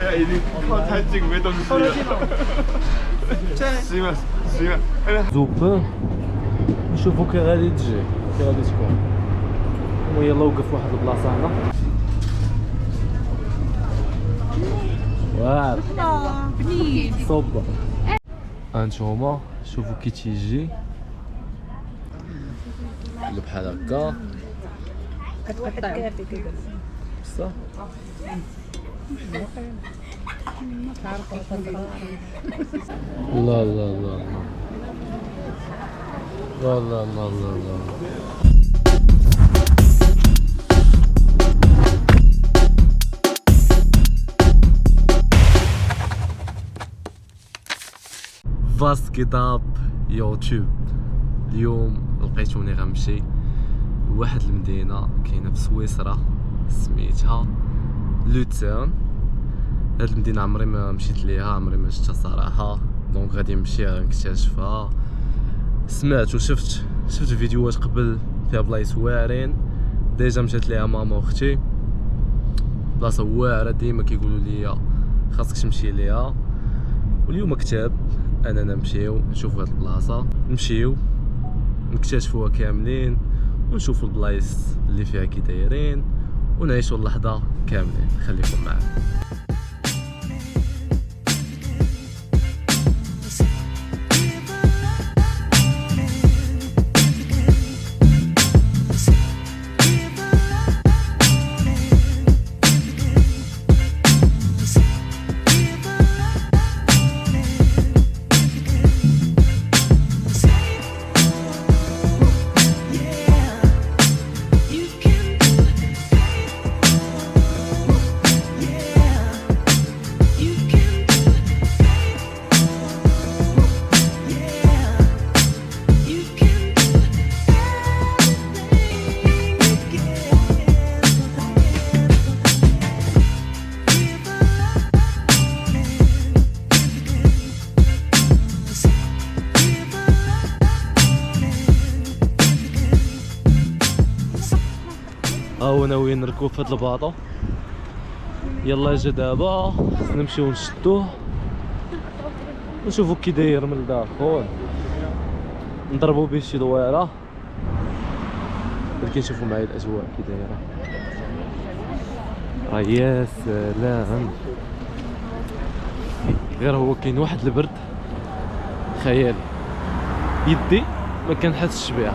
已经靠太近没东西了。行吧，行吧。زوبان نشوفوا كي غادي تجي كي غادي تكون. ويلا وقف واحد البلاصه هنا. واو بنين صوب هانتوما شوفوا كي تيجي بحال هكا بصح لا لا لا لا لا لا لا لا فاست كتاب يوتيوب. اليوم لقيتوني غنمشي لواحد المدينة كاينة في سويسرا سميتها لوتسيرن. هاد المدينة عمري ما مشيت ليها، عمري ما شفتها صراحة، دونك غادي نمشي غنكتشفها. سمعت وشفت فيديوهات قبل فيها بلايص واعرين، ديجا مشات ليها ماما واختي، بلاصة واعرة ديما كيقولوا لي خاصك تمشي ليها. واليوم كتاب اننا نمشيو نشوفوا هاد البلاصة، نمشيو نكتشفوها كاملين ونشوفوا البلايص اللي فيها كي دايرين ونعيشوا اللحظة كاملين. خليكم معنا. هاو ناويين نركبو في هاد الباطو. يلا اجا دابا نمشيو نشدوه ونشوفو كي داير من الداخل، نضربو بيه شي دويره ولكن نشوفو معايا الاجواء كي دايره. يا سلام، غير هو كاين واحد البرد خيالي، يدي ما كنحسش بها.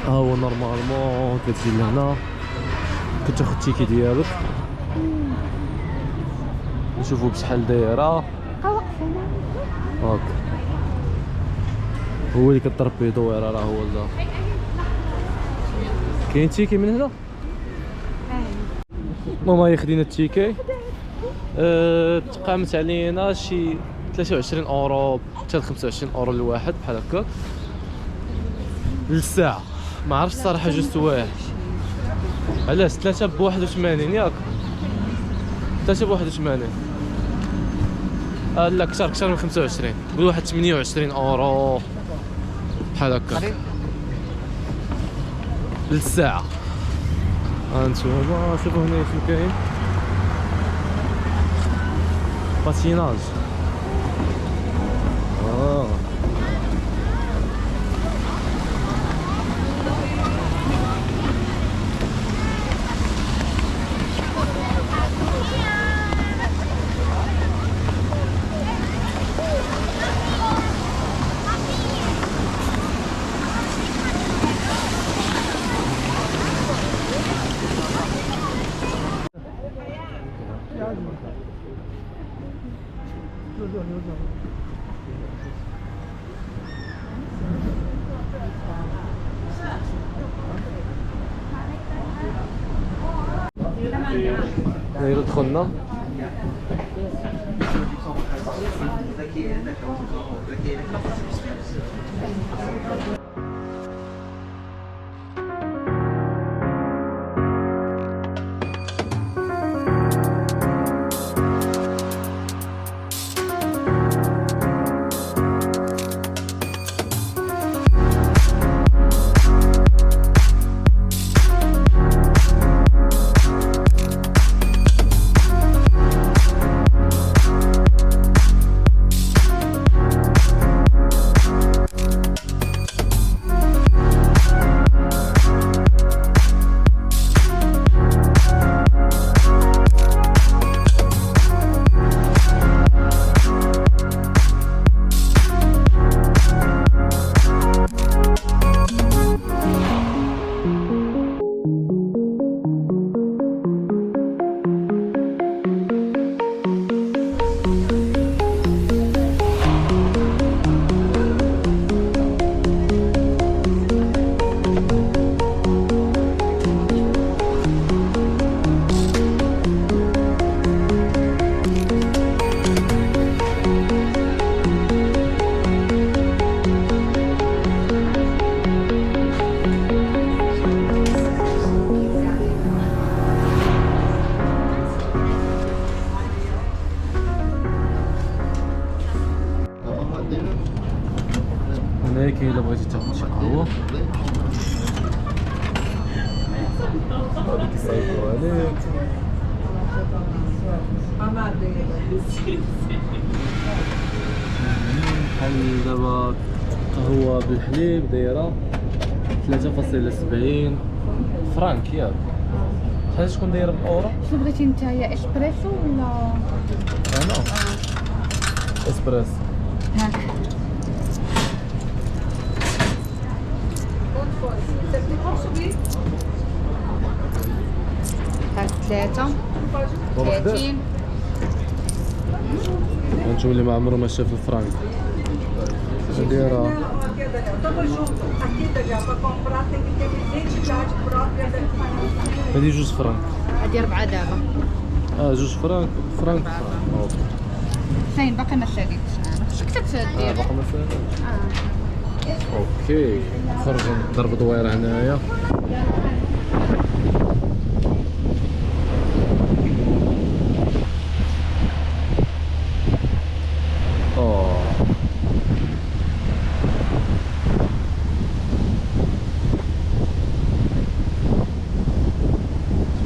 هو نورمالمون كتجي لهنا كتاخد التيكي ديالك، نشوفو بشحال دايره هاك. هو اللي كضرب بيه دويره راه هو لا كاين تيكي من هنا. ماما ياخدينا التيكي، تقامت علينا شي 23 اورو حتى 25 اورو الواحد بحال هكاك للساعه. ما عرفتش الصراحه جوست واحد علاش 3 ب 81 ياك 3 ب 81 لا كثر من 25 قول واحد 28 اورو بحال هكا للساعه. هانتوما شوفوا هنا شنو كاين، باتيناج. دخلنا كاين الا بغيتي تاخذ شي قهوه هذيك كيصايبوا عليك. بحال دابا قهوه بالحليب دايره 3.70 فرانك ياك. شحال تكون دايره بالاورو؟ شنو بغيتي نتايا اسبريسو ولا انا اسبريس. هاك هاك 3 30 نشوف اللي ما عمره ما شاف الفرانك دايره. هذه 2 فرانك. هادي 4 دابا. 2 فرانك فرانك. فين باقي ما ساليتش انا. اش كتبت دير؟ باقي ما ساليتش. اوكي خرج ضرب دويره هنايا.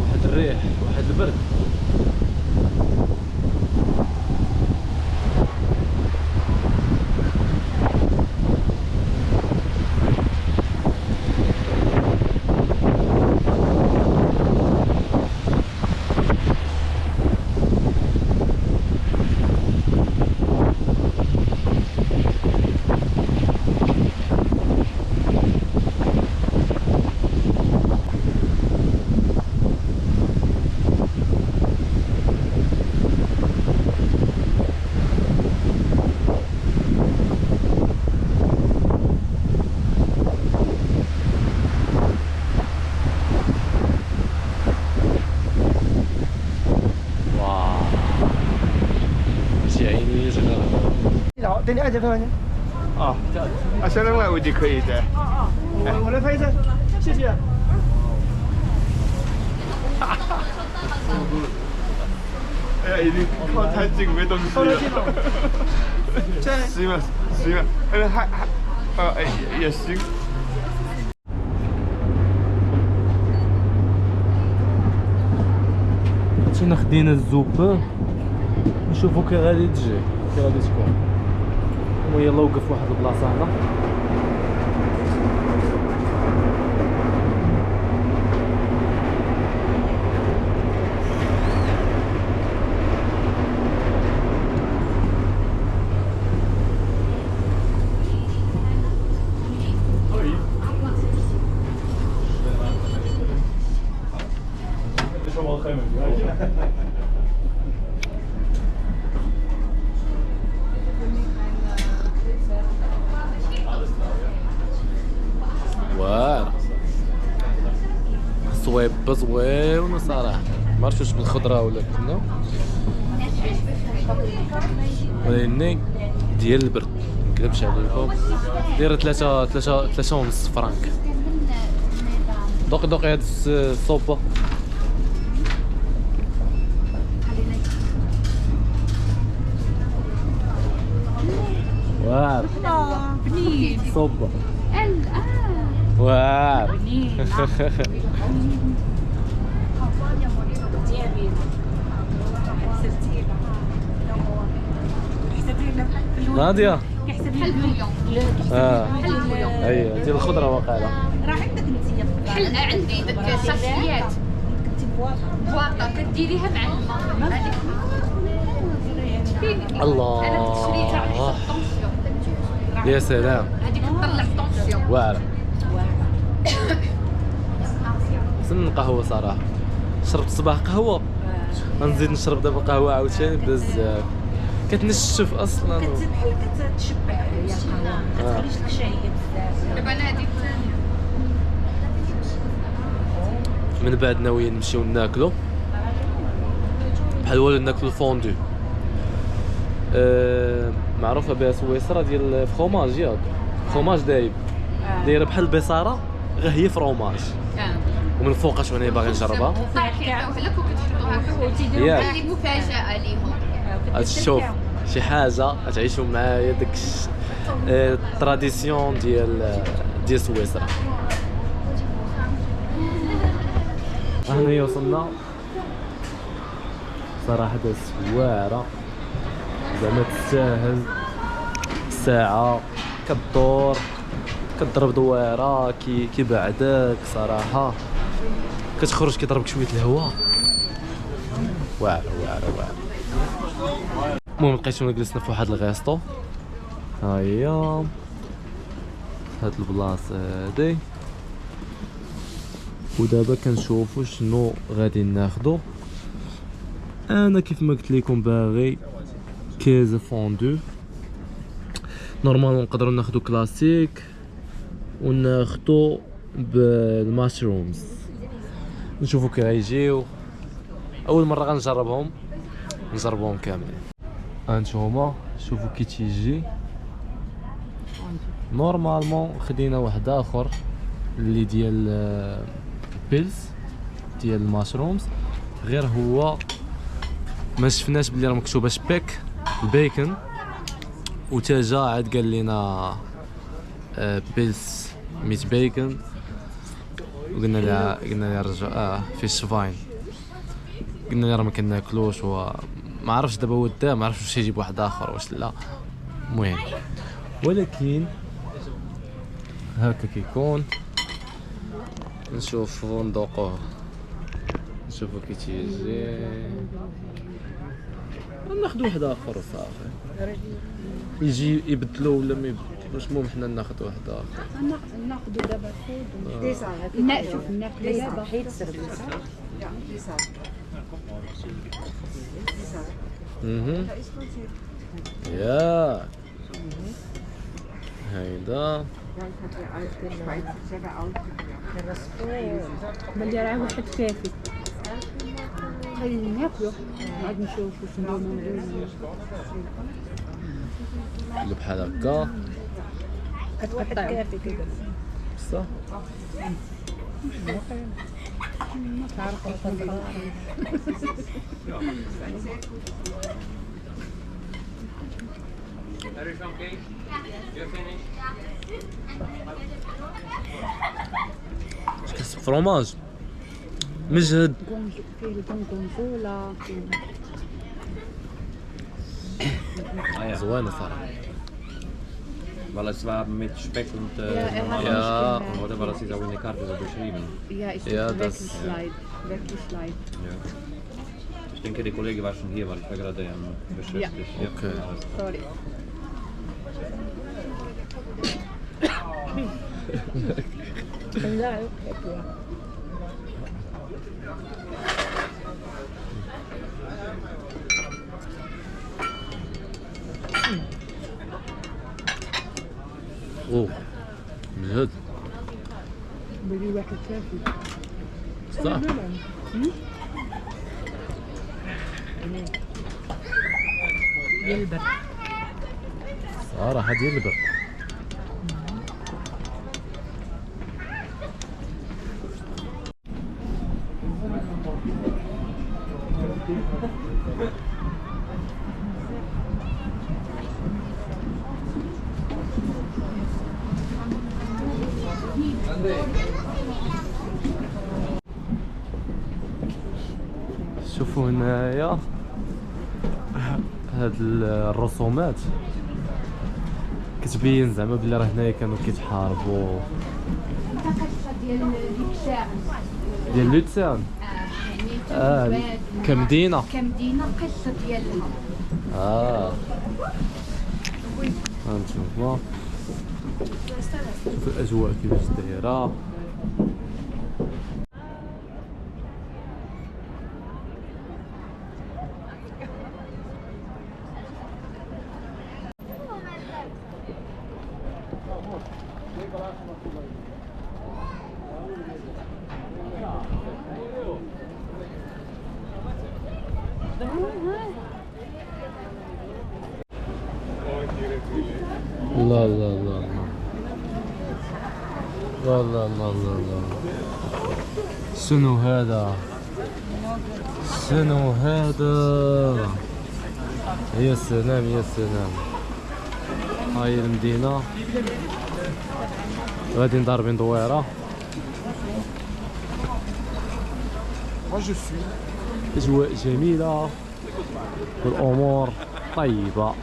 واحد الريح واحد البرد.等你2.5块钱。哦，小2块5就可以的。我来拍一张，谢谢。哎呀，已经靠太近没东西了。行吧，行吧，还也行。مشينا خدينا الزوبه نشوفو كي غادي تجي كي غادي تكون. ويلا وقف واحد البلاصه هنا. واعر صويبه زوينه صراحه. ما عرفتش واش بالخضره ولا كنا، ولكن ديال البرد منكذبش عليكم دايره 3.5 فرانك. دوقي هاد الصوبه. واعر بنين صوبه ال واعر. بنين ناديه بحال بويون اييه ديال الخضره واقيلا. راه عندك انت بحال عندي داك الشخصيات بواطه كديريها مع الماء هذيك الله انا كنت شريتها على حسب الطونسيون. يا سلام هذيك كطلع الطونسيون واعره. سن القهوه صراحه. شربت الصباح قهوه غنزيد نشرب دابا قهوه عاوتاني بزاف. كتنشف اصلا بحال كتشبع يا قهوه ما تخليش لك شهيه بزاف. دابا انا هذيك الثانيه من بعد ناويين نمشيو ناكلو بحال ولا ناكلو الفوندو. معروفه بها سويسرا ديال الفخوماج ياك. فخوماج دايب دايره بحال البصاره غير هي فروماج ومن فوق شنو انا باغي نجربها. صح كيعطيوها لك وكتحطوها ياك هذه مفاجاه ليهم. شوف شي حاجه غتعيشوا معايا داك تراديسيون ديال سويسرا. هنا وصلنا صراحة واعرة زعما تستاهل. ساعة كدور كضرب دويرة كيبعدك صراحة، كتخرج كيضربك شوية الهواء. واعرة واعرة واعرة. المهم لقيتونا جلسنا في واحد الغيسطو، ها هي هاد البلاصة هادي، ودابا كنشوفو شنو غادي ناخدو. انا كيف ما قلت لكم باغي كيزه فوندو. نورمالمون نقدروا ناخدو كلاسيك وناخدو بالماشرومز، نشوفو كي غيجيو. اول مره غنجربهم كاملين. هانتوما شوفوا كي تيجي. نورمالمون خدينا واحد اخر اللي ديال بيلز ديال الماشرومز، غير هو ما شفناش بلي راه مكتوبه شبيك البيكن، وتاجا عاد قال لنا بيلز ميت بيكن، وقلنا له رجع في الشفاين، قلنا له راه ما كناكلوش. و ما عرفش دابا هو دا ما عرفش واش يجيب واحد اخر واش لا. المهم ولكن هكا كيكون. نشوفو ندوقوه، نشوفو كي تيجي، ناخدو واحد اخر وصافي. يجي يبدلو ولا ما يبدلوش، المهم حنا ناخدو واحد اخر. ناخذ دابا الخود شوف ناكل دابا حيت سيرفيس. يا هيدا بلي راه واحد كافي. خلينا ناكلو عاد نشوفو شنو نديرو. بحال هكا كتقطع كافي كذا صح. كاس فروماج مجهد. فيه الكونجولا زوينه صراحه. Weil es war mit Speck und Ja. oder war das ist auch in der Karte so beschrieben. Ja, ist Ja, wirklich das- leid. Wirklich leid. Ja. Ich denke, der Kollege war schon hier, weil ich war gerade beschäftigt. Ja. Okay. Alles klar. Sorry. اوه مجهد بلي واحد كافي. صح. ديال البرد. صراحه ديال البرد. شوفوا هنايا هاد الرسومات كتبين زعما بلي راه هنايا كانوا كيتحاربوا قصة ديال الشعب. ديال لوتسان. يعني كمدينه. كمدينة القصة ديالها. هانتوما شوفوا الاجواء كيفاش دايره. لا لا لا لا لا لا لا لا. شنو هذا؟ شنو هذا؟ يا سلام يا سلام. هاي المدينة غادي ضاربين دويرة. أجواء جميلة والأمور طيبة.